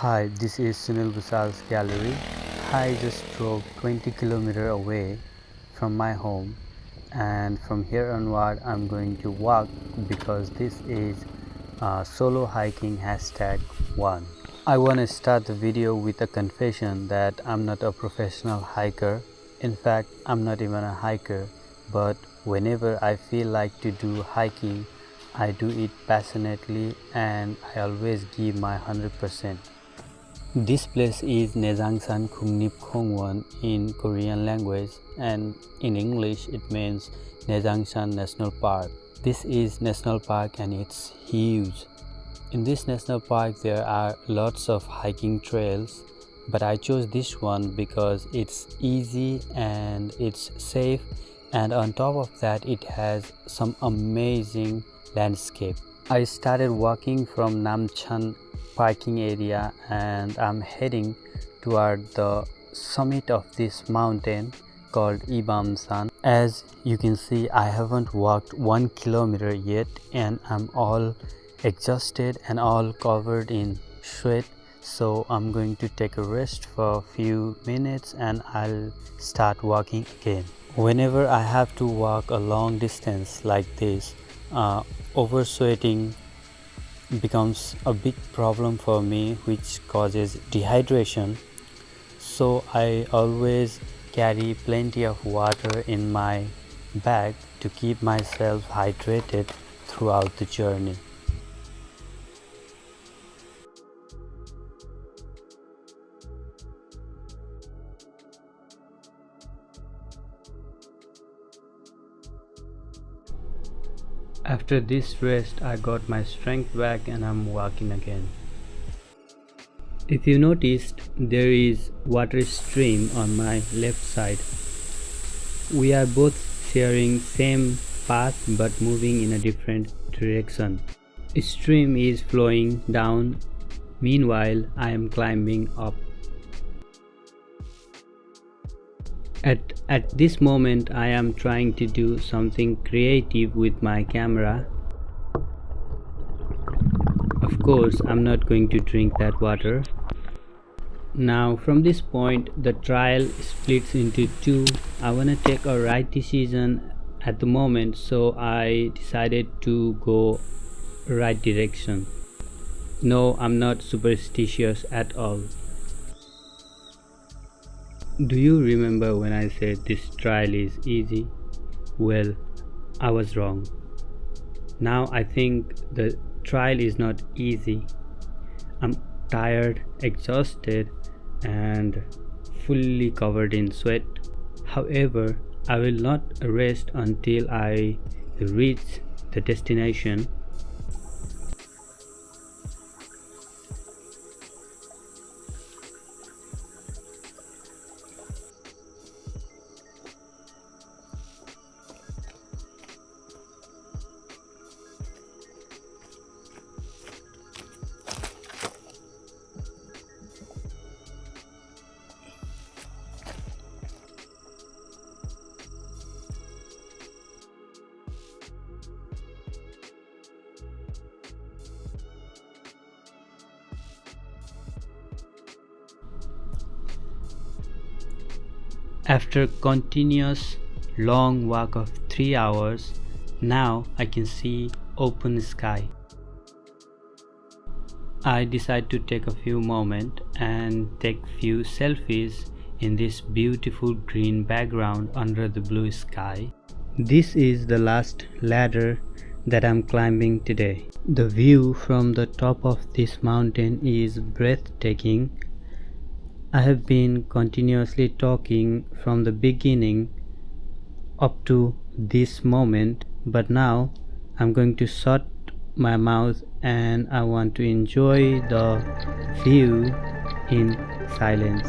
Hi, this is BHUSAL's gallery. I just drove 20 kilometers away from my home, and from here onward I'm going to walk because this is solo hiking #1. I want to start the video with a confession that I'm not a professional hiker. In fact, I'm not even a hiker, but whenever I feel like to do hiking, I do it passionately and I always give my 100%. This place is Nezangsan Khungnip Khongwon in Korean language, and in English it means Nezangsan National Park. This is national park and it's huge. In this national park there are lots of hiking trails, but I chose this one because it's easy and it's safe, and on top of that it has some amazing landscape. I started walking from Namchan parking area and I'm heading toward the summit of this mountain called Ibamsan. As you can see, I haven't walked 1 kilometer yet and I'm all exhausted and all covered in sweat, so I'm going to take a rest for a few minutes and I'll start walking again. Whenever I have to walk a long distance like this, oversweating becomes a big problem for me, which causes dehydration, so I always carry plenty of water in my bag to keep myself hydrated throughout the journey. After this rest, I got my strength back and I'm walking again. If you noticed, there is water stream on my left side. We are both sharing same path but moving in a different direction. A stream is flowing down, meanwhile I am climbing up. At this moment I am trying to do something creative with my camera. Of course, I'm not going to drink that water. Now from this point the trail splits into two. I want to take a right decision at the moment, so I decided to go right direction. No, I'm not superstitious at all. Do you remember when I said this trail is easy? Well, I was wrong. Now I think the trail is not easy. I'm tired, exhausted, and fully covered in sweat. However, I will not rest until I reach the destination. After continuous long walk of 3 hours, now I can see open sky. I decide to take a few moments and take few selfies in this beautiful green background under the blue sky. This is the last ladder that I'm climbing today. The view from the top of this mountain is breathtaking. I have been continuously talking from the beginning up to this moment, but now I'm going to shut my mouth and I want to enjoy the view in silence.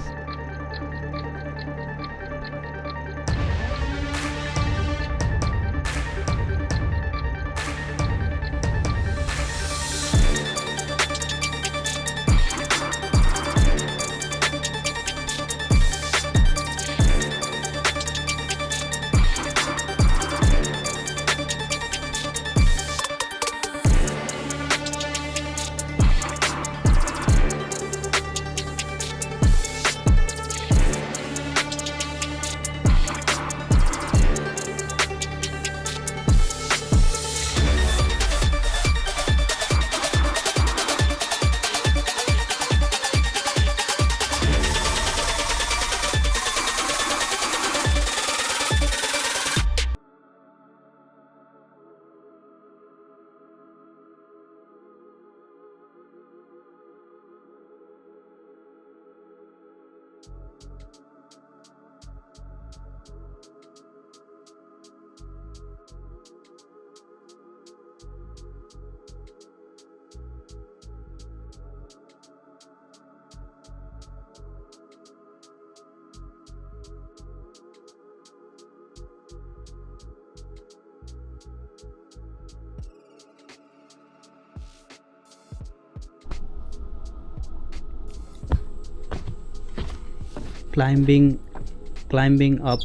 Climbing up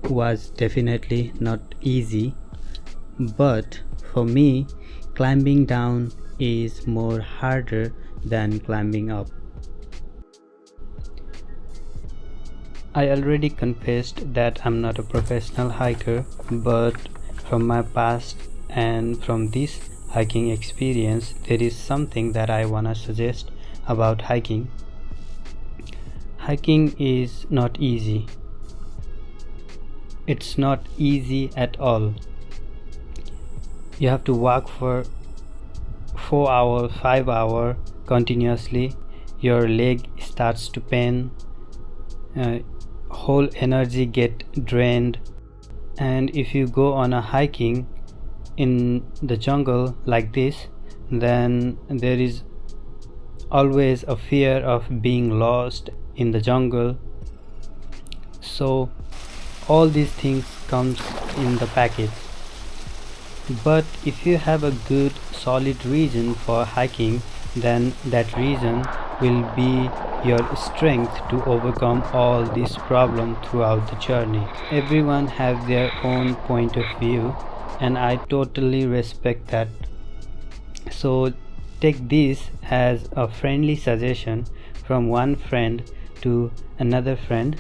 was definitely not easy, but for me climbing down is more harder than climbing up. I already confessed that I'm not a professional hiker, but from my past and from this hiking experience, there is something that I wanna suggest about hiking. Hiking is not easy. It's not easy at all. You have to walk for 4 hours, 5 hours continuously. Your leg starts to pain. Whole energy get drained, and if you go on a hiking in the jungle like this, then there is always a fear of being lost in the jungle. So all these things comes in the package. But if you have a good solid reason for hiking, then that reason will be your strength to overcome all this problem throughout the journey. Everyone have their own point of view, and I totally respect that. So take this as a friendly suggestion from one friend to another friend.